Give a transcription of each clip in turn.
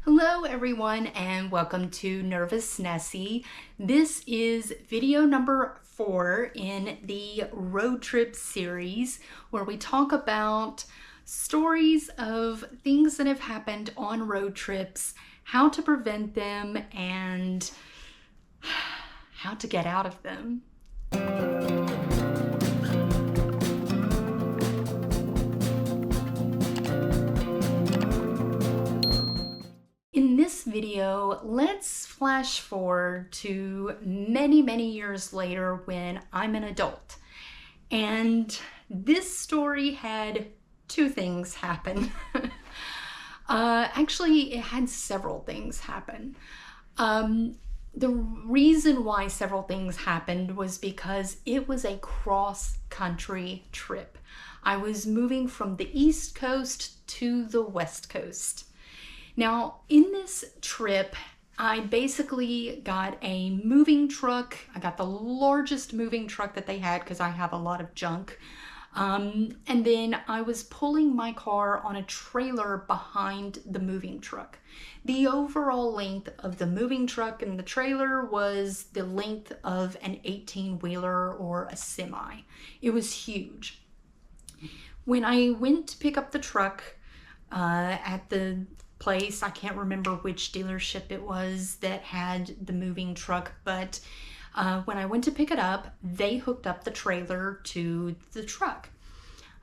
Hello everyone and welcome to Nervous Nessie. This is video number 4 in the road trip series where we talk about stories of things that have happened on road trips, how to prevent them, and how to get out of them. In this video, let's flash forward to many years later when I'm an adult. And this story had two things happen. Actually, it had several things happen. The reason why several things happened was because it was a cross-country trip. I was moving from the East Coast to the West Coast. Now, in this trip, I basically got a moving truck. I got the largest moving truck that they had because I have a lot of junk. And then I was pulling my car on a trailer behind the moving truck. The overall length of the moving truck and the trailer was the length of an 18-wheeler or a semi. It was huge. When I went to pick up the truck at the place, I can't remember which dealership it was that had the moving truck, but when I went to pick it up, they hooked up the trailer to the truck.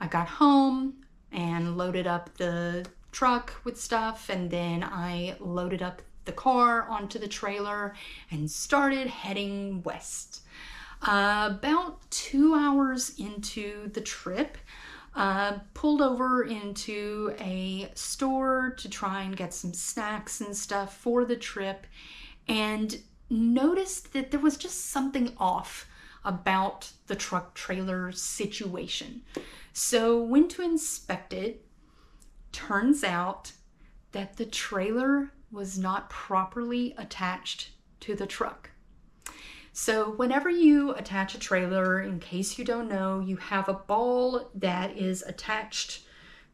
I got home and loaded up the truck with stuff, and then I loaded up the car onto the trailer and started heading west. About 2 hours into the trip, pulled over into a store to try and get some snacks and stuff for the trip, and noticed that there was just something off about the truck trailer situation. So went to inspect it. Turns out that the trailer was not properly attached to the truck. So whenever you attach a trailer, in case you don't know, you have a ball that is attached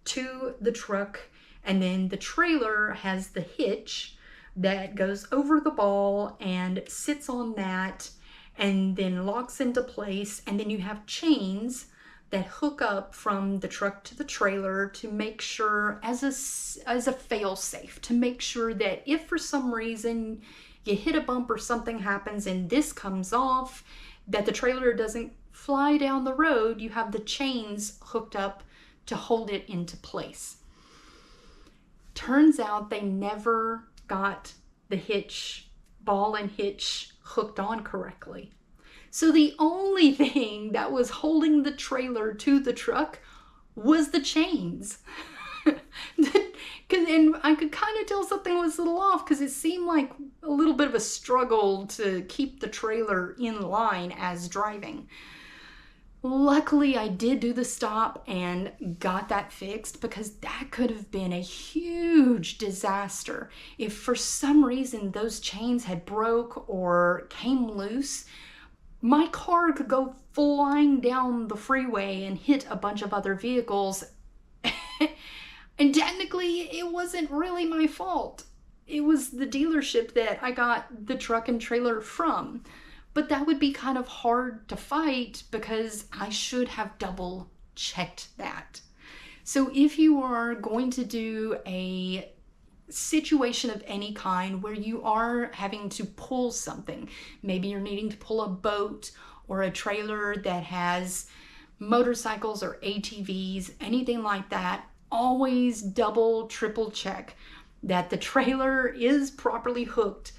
to the truck, and then the trailer has the hitch that goes over the ball and sits on that and then locks into place, and then you have chains that hook up from the truck to the trailer to make sure, as a fail-safe, to make sure that if for some reason you hit a bump or something happens and this comes off, that the trailer doesn't fly down the road, you have the chains hooked up to hold it into place. Turns out they never got the hitch, ball and hitch hooked on correctly. So the only thing that was holding the trailer to the truck was the chains. And I could kind of tell something was a little off because it seemed like a little bit of a struggle to keep the trailer in line as driving. Luckily, I did do the stop and got that fixed, because that could have been a huge disaster. If for some reason those chains had broke or came loose, my car could go flying down the freeway and hit a bunch of other vehicles. And technically, it wasn't really my fault. It was the dealership that I got the truck and trailer from. But that would be kind of hard to fight because I should have double checked that. So if you are going to do a situation of any kind where you are having to pull something, maybe you're needing to pull a boat or a trailer that has motorcycles or ATVs, anything like that, always double, triple check that the trailer is properly hooked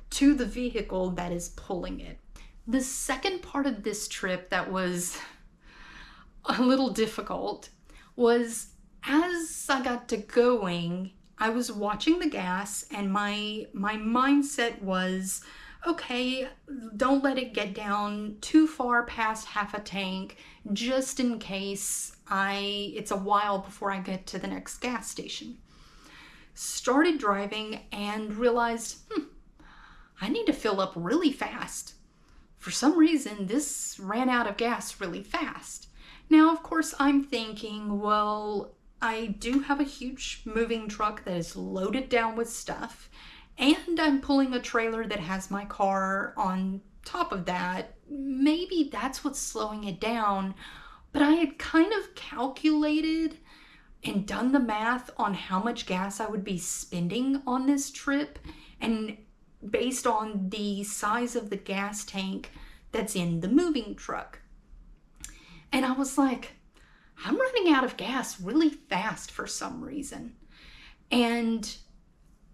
to the vehicle that is pulling it. The second part of this trip that was a little difficult was, as I got to going, I was watching the gas, and my mindset was, okay, don't let it get down too far past half a tank, just in case it's a while before I get to the next gas station. Started driving and realized, I need to fill up really fast. For some reason, this ran out of gas really fast. Now, of course, I'm thinking, well, I do have a huge moving truck that is loaded down with stuff, and I'm pulling a trailer that has my car on top of that. Maybe that's what's slowing it down, but I had kind of calculated and done the math on how much gas I would be spending on this trip, and based on the size of the gas tank that's in the moving truck. And I was like, I'm running out of gas really fast for some reason. And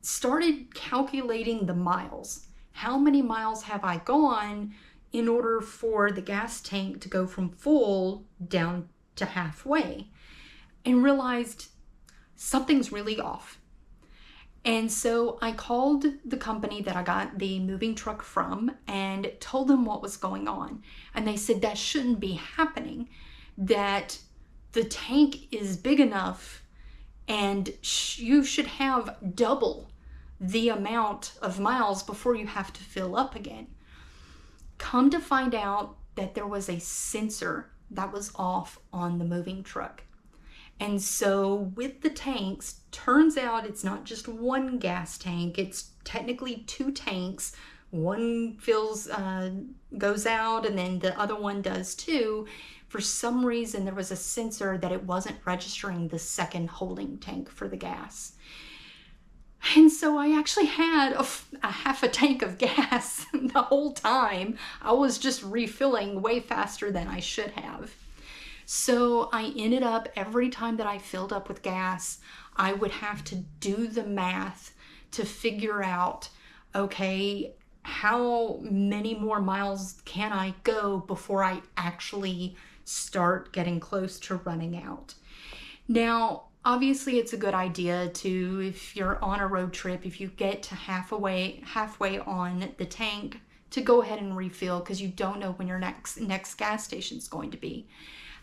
started calculating the miles. How many miles have I gone in order for the gas tank to go from full down to halfway? And realized something's really off. And so I called the company that I got the moving truck from and told them what was going on. And they said that shouldn't be happening, that the tank is big enough and you should have double the amount of miles before you have to fill up again. Come to find out that there was a sensor that was off on the moving truck. And so with the tanks, turns out it's not just one gas tank, it's technically two tanks. One goes out and then the other one does too. For some reason, there was a sensor that it wasn't registering the second holding tank for the gas. And so I actually had a half a tank of gas the whole time. I was just refilling way faster than I should have. So I ended up, every time that I filled up with gas, I would have to do the math to figure out, okay, how many more miles can I go before I actually start getting close to running out? Now, obviously it's a good idea to, if you're on a road trip, if you get to halfway on the tank, to go ahead and refill, because you don't know when your next gas station is going to be.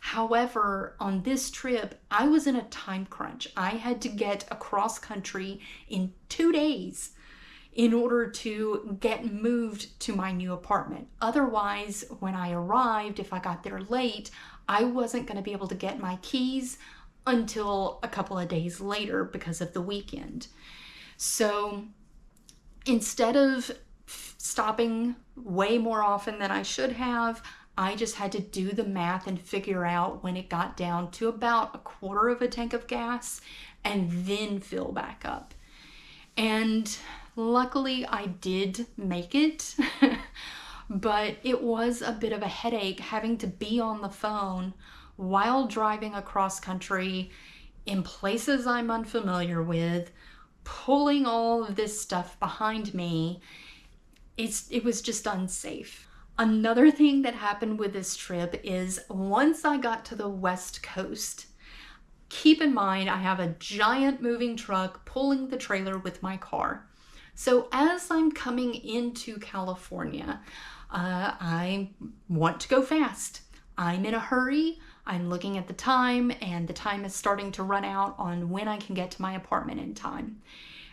However, on this trip, I was in a time crunch. I had to get across country in 2 days in order to get moved to my new apartment. Otherwise, when I arrived, if I got there late, I wasn't going to be able to get my keys until a couple of days later because of the weekend. So instead of stopping way more often than I should have, I just had to do the math and figure out when it got down to about a quarter of a tank of gas and then fill back up. And luckily I did make it, but it was a bit of a headache having to be on the phone while driving across country in places I'm unfamiliar with, pulling all of this stuff behind me. It was just unsafe. Another thing that happened with this trip is once I got to the West Coast, keep in mind I have a giant moving truck pulling the trailer with my car. So as I'm coming into California, I want to go fast. I'm in a hurry. I'm looking at the time, and the time is starting to run out on when I can get to my apartment in time.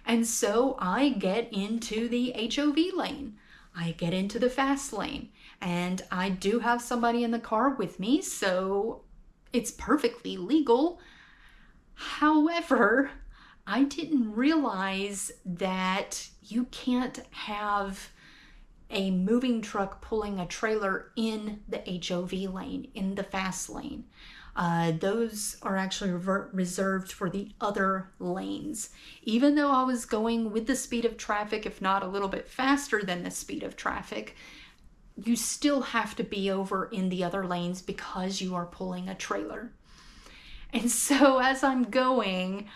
And so I get into the HOV lane. I get into the fast lane, and I do have somebody in the car with me, so it's perfectly legal. However, I didn't realize that you can't have a moving truck pulling a trailer in the HOV lane, in the fast lane. Those are actually reserved for the other lanes. Even though I was going with the speed of traffic, if not a little bit faster than the speed of traffic, you still have to be over in the other lanes because you are pulling a trailer. And so as I'm going,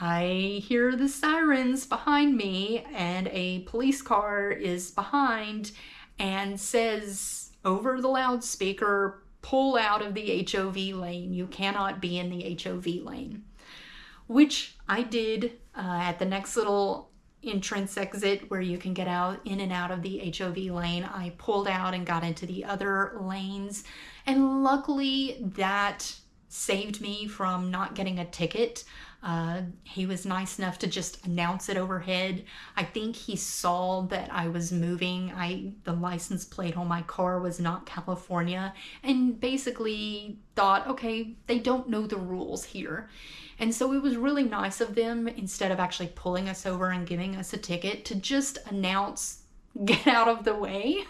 I hear the sirens behind me, and a police car is behind and says over the loudspeaker, "Pull out of the HOV lane. You cannot be in the HOV lane," which I did at the next little entrance exit where you can get out in and out of the HOV lane. I pulled out and got into the other lanes, and luckily that saved me from not getting a ticket. He was nice enough to just announce it overhead. I think he saw that I was moving. The license plate on my car was not California, and basically thought, okay, they don't know the rules here. And so it was really nice of them, instead of actually pulling us over and giving us a ticket, to just announce, get out of the way.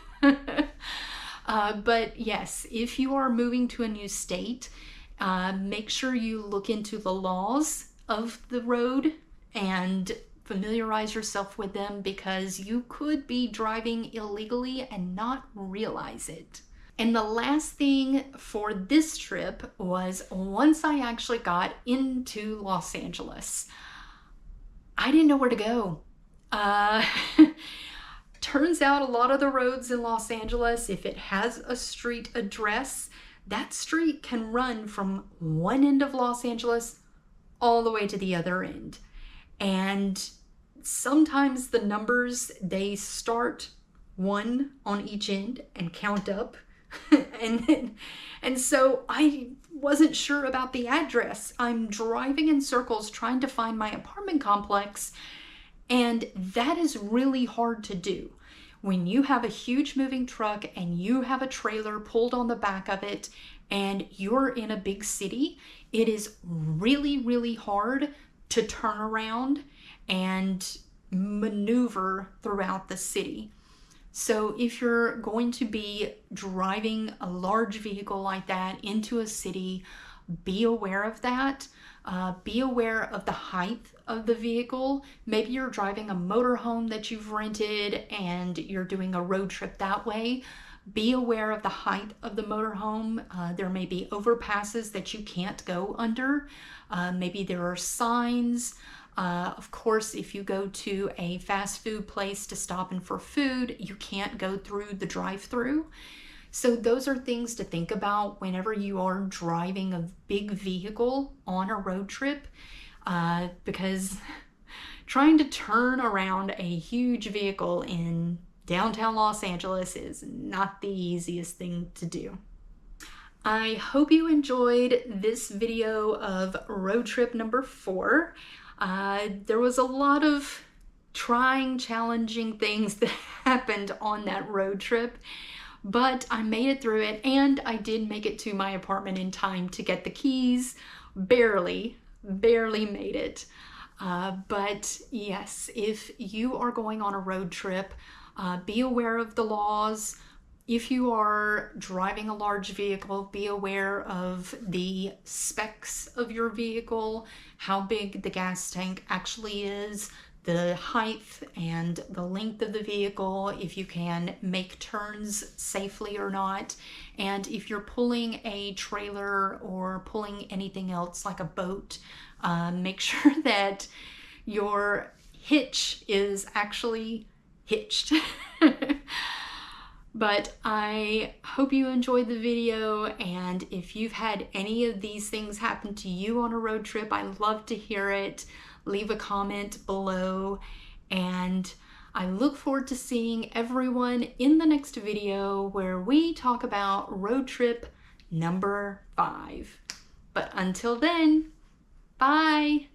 But yes, if you are moving to a new state, make sure you look into the laws of the road and familiarize yourself with them, because you could be driving illegally and not realize it. And the last thing for this trip was, once I actually got into Los Angeles, I didn't know where to go. Turns out a lot of the roads in Los Angeles, if it has a street address, that street can run from one end of Los Angeles all the way to the other end. And sometimes the numbers, they start one on each end and count up. and so I wasn't sure about the address. I'm driving in circles trying to find my apartment complex, and that is really hard to do. When you have a huge moving truck and you have a trailer pulled on the back of it and you're in a big city, it is really, really hard to turn around and maneuver throughout the city. So if you're going to be driving a large vehicle like that into a city, be aware of that. Be aware of the height of the vehicle. Maybe you're driving a motorhome that you've rented and you're doing a road trip that way. Be aware of the height of the motorhome. There may be overpasses that you can't go under. Maybe there are signs. Of course, if you go to a fast food place to stop in for food, you can't go through the drive-through. So those are things to think about whenever you are driving a big vehicle on a road trip, because trying to turn around a huge vehicle in downtown Los Angeles is not the easiest thing to do. I hope you enjoyed this video of road trip number 4. There was a lot of trying, challenging things that happened on that road trip, but I made it through it, and I did make it to my apartment in time to get the keys. Barely made it. But yes, if you are going on a road trip, be aware of the laws. If you are driving a large vehicle, be aware of the specs of your vehicle, how big the gas tank actually is, the height and the length of the vehicle, if you can make turns safely or not, and if you're pulling a trailer or pulling anything else like a boat, make sure that your hitch is actually hitched. But I hope you enjoyed the video, and if you've had any of these things happen to you on a road trip, I'd love to hear it. Leave a comment below, and I look forward to seeing everyone in the next video where we talk about road trip number 5. But until then, bye!